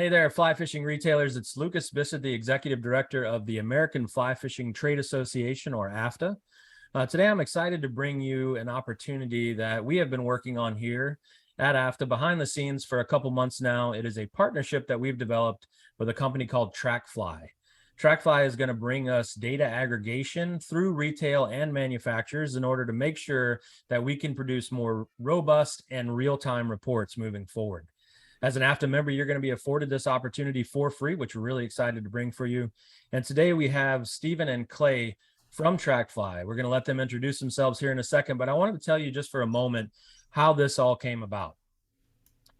Hey there, fly fishing retailers. It's Lucas Bissett, the Executive Director of the American Fly Fishing Trade Association, or AFFTA. Today, I'm excited to bring you an opportunity that we have been working on here at AFFTA behind the scenes for a couple months now. It is a partnership that we've developed with a company called TrackFly. TrackFly is going to bring us data aggregation through retail and manufacturers in order to make sure that we can produce more robust and real-time reports moving forward. As an AFFTA member, you're going to be afforded this opportunity for free, which we're really excited to bring for you. And today we have Stephen and Clay from TrackFly. We're going to let them introduce themselves here in a second, but I wanted to tell you just for a moment how this all came about.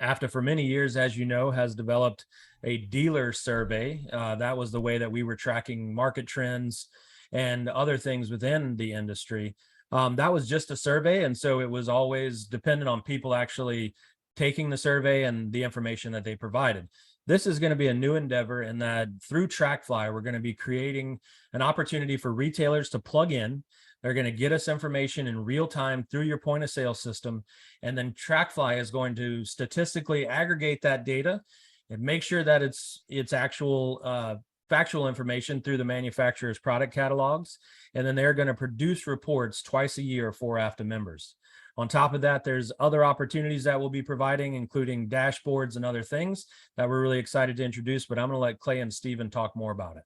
AFFTA, for many years, as you know, has developed a dealer survey. That was the way that we were tracking market trends and other things within the industry. That was just a survey, and so it was always dependent on people actually taking the survey and the information that they provided. This is going to be a new endeavor in that through TrackFly, we're going to be creating an opportunity for retailers to plug in. They're going to get us information in real time through your point of sale system. And then TrackFly is going to statistically aggregate that data and make sure that it's actual factual information through the manufacturer's product catalogs. And then they're going to produce reports twice a year for AFFTA members. On top of that, there's other opportunities that we'll be providing, including dashboards and other things that we're really excited to introduce, but I'm going to let Clay and Stephen talk more about it.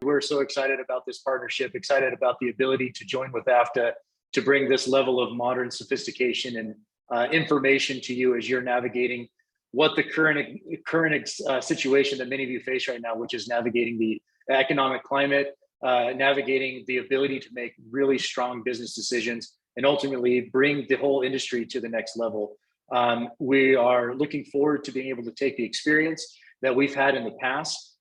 We're so excited about this partnership, excited about the ability to join with AFFTA to bring this level of modern sophistication and information to you as you're navigating what the current situation that many of you face right now, which is navigating the economic climate, navigating the ability to make really strong business decisions and ultimately bring the whole industry to the next level. We are looking forward to being able to take the experience that we've had in the past,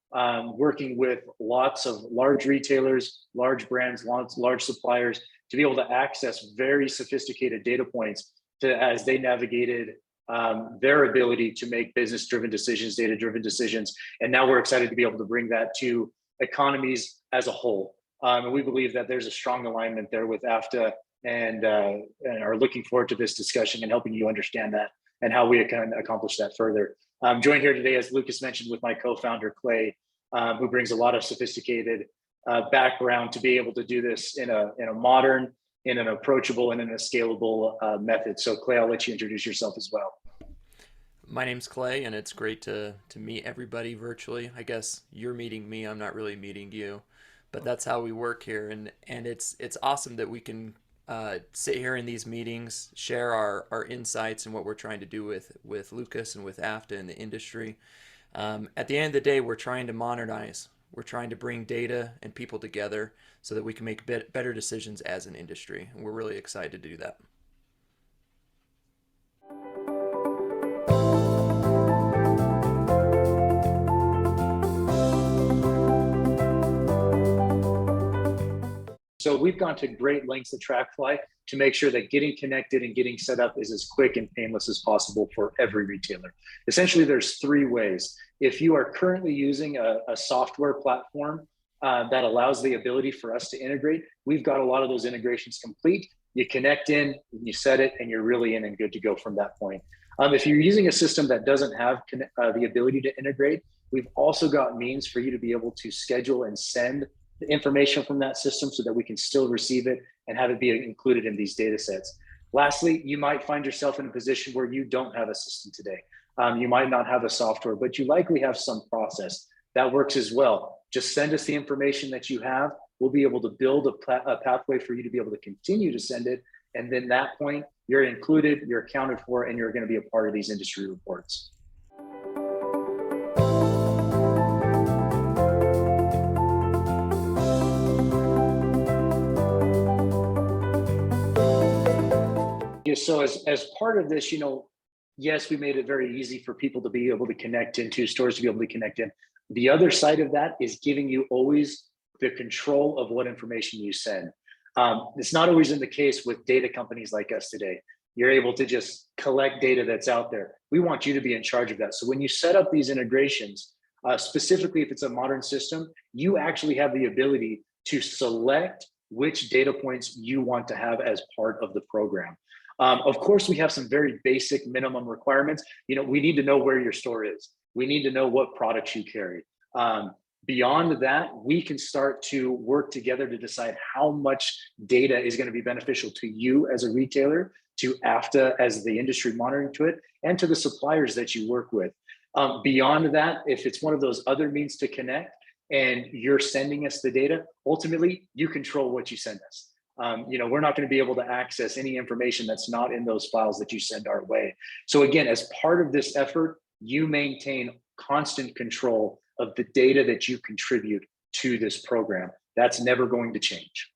working with lots of large retailers, large brands, large suppliers, to be able to access very sophisticated data points as they navigated their ability to make business-driven decisions, data-driven decisions. And now we're excited to be able to bring that to economies as a whole. And we believe that there's a strong alignment there with AFFTA and are looking forward to this discussion and helping you understand that and how we can accomplish that further. I'm joined here today, as Lucas mentioned, with my co-founder, Clay, who brings a lot of sophisticated background to be able to do this in a modern, in an approachable, and in a scalable method. So Clay, I'll let you introduce yourself as well. My name's Clay, and it's great to meet everybody virtually. I guess you're meeting me, I'm not really meeting you, but that's how we work here. And it's awesome that we can sit here in these meetings, share our insights and what we're trying to do with Lucas and with AFFTA in the industry. At the end of the day, we're trying to modernize. We're trying to bring data and people together so that we can make better decisions as an industry. And we're really excited to do that. So we've gone to great lengths at TrackFly to make sure that getting connected and getting set up is as quick and painless as possible for every retailer. Essentially, there's three ways. If you are currently using a software platform that allows the ability for us to integrate, we've got a lot of those integrations complete. You connect in, you set it, and you're really in and good to go from that point. If you're using a system that doesn't have the ability to integrate, we've also got means for you to be able to schedule and send the information from that system so that we can still receive it and have it be included in these data sets. Lastly, you might find yourself in a position where you don't have a system today. You might not have a software, but you likely have some process that works as well. Just send us the information that you have. We'll be able to build a pathway for you to be able to continue to send it. And then that point, you're included, you're accounted for, and you're going to be a part of these industry reports. So as part of this, yes, we made it very easy for people to be able to connect into, stores to be able to connect in. The other side of that is giving you always the control of what information you send. It's not always in the case with data companies like us today. You're able to just collect data that's out there. We want you to be in charge of that. So when you set up these integrations, specifically if it's a modern system, you actually have the ability to select which data points you want to have as part of the program. Of course, we have some very basic minimum requirements. We need to know where your store is. We need to know what products you carry. Beyond that, we can start to work together to decide how much data is going to be beneficial to you as a retailer, to AFFTA as the industry monitoring to it, and to the suppliers that you work with. Beyond that, if it's one of those other means to connect and you're sending us the data, ultimately you control what you send us. We're not going to be able to access any information that's not in those files that you send our way. So again, as part of this effort, you maintain constant control of the data that you contribute to this program. That's never going to change.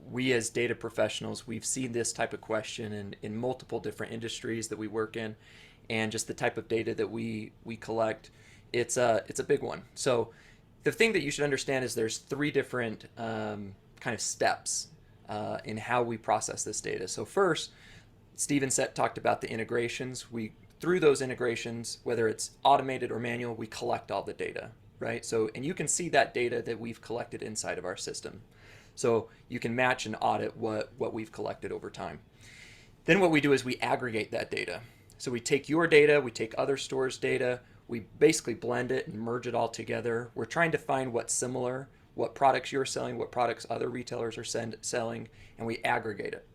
We as data professionals, we've seen this type of question in multiple different industries that we work in, and just the type of data that we collect, it's a big one. So the thing that you should understand is there's three different kind of steps in how we process this data. So first, Steven talked about the integrations. Through those integrations, whether it's automated or manual, we collect all the data, right? So, and you can see that data that we've collected inside of our system. So you can match and audit what we've collected over time. Then what we do is we aggregate that data. So we take your data, we take other stores' data, we basically blend it and merge it all together. We're trying to find what's similar, what products you're selling, what products other retailers are selling, and we aggregate it.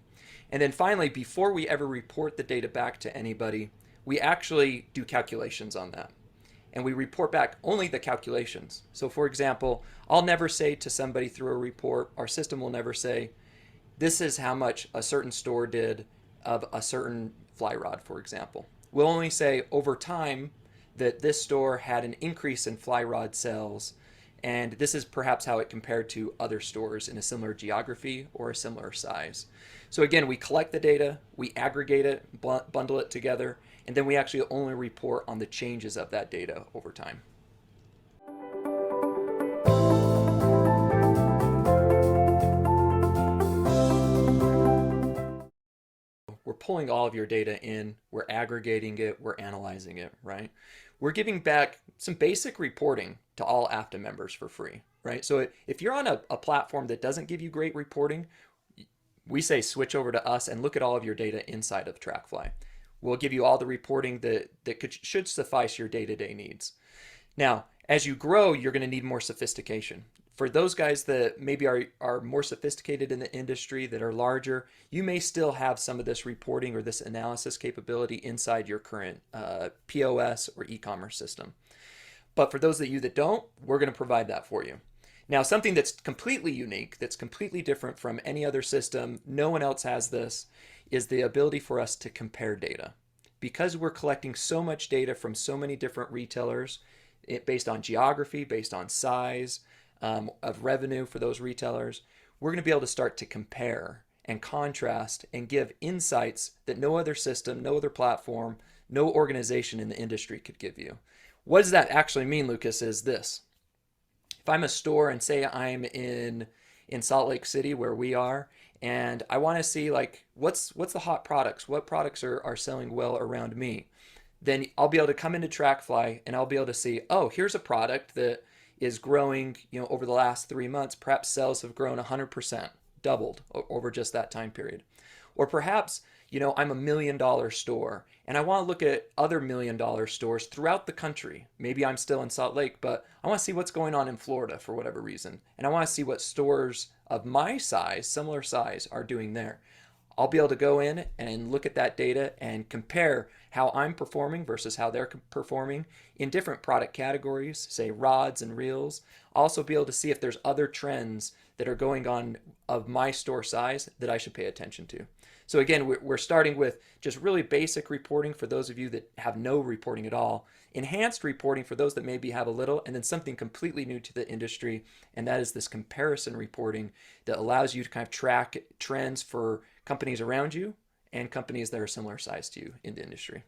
And then finally, before we ever report the data back to anybody, we actually do calculations on that. And we report back only the calculations. So for example, I'll never say to somebody through a report, our system will never say, this is how much a certain store did of a certain fly rod, for example. We'll only say over time that this store had an increase in fly rod sales, and this is perhaps how it compared to other stores in a similar geography or a similar size. So again, we collect the data, we aggregate it, bundle it together, and then we actually only report on the changes of that data over time. We're pulling all of your data in, we're aggregating it, we're analyzing it, right? We're giving back some basic reporting to all AFFTA members for free, right? So if you're on a platform that doesn't give you great reporting, we say switch over to us and look at all of your data inside of TrackFly. We'll give you all the reporting that should suffice your day-to-day needs. Now, as you grow, you're going to need more sophistication. For those guys that maybe are more sophisticated in the industry, that are larger, you may still have some of this reporting or this analysis capability inside your current POS or e-commerce system. But for those of you that don't, we're going to provide that for you. Now, something that's completely unique, that's completely different from any other system, no one else has this, is the ability for us to compare data. Because we're collecting so much data from so many different retailers, based on geography, based on size of revenue for those retailers, we're going to be able to start to compare and contrast and give insights that no other system, no other platform, no organization in the industry could give you. What does that actually mean, Lucas, is this. If I'm a store and say I'm in Salt Lake City where we are, and I want to see like what's the hot products, what products are selling well around me, then I'll be able to come into TrackFly and I'll be able to see, oh, here's a product that is growing, over the last 3 months, perhaps sales have grown 100%, doubled over just that time period. Or perhaps, I'm $1 million store and I want to look at other $1 million stores throughout the country. Maybe I'm still in Salt Lake, but I want to see what's going on in Florida for whatever reason. And I want to see what stores of my size, similar size, are doing there. I'll be able to go in and look at that data and compare how I'm performing versus how they're performing in different product categories, say rods and reels. I'll also be able to see if there's other trends that are going on of my store size that I should pay attention to. So again, we're starting with just really basic reporting for those of you that have no reporting at all, enhanced reporting for those that maybe have a little, and then something completely new to the industry, and that is this comparison reporting that allows you to kind of track trends for companies around you and companies that are similar size to you in the industry.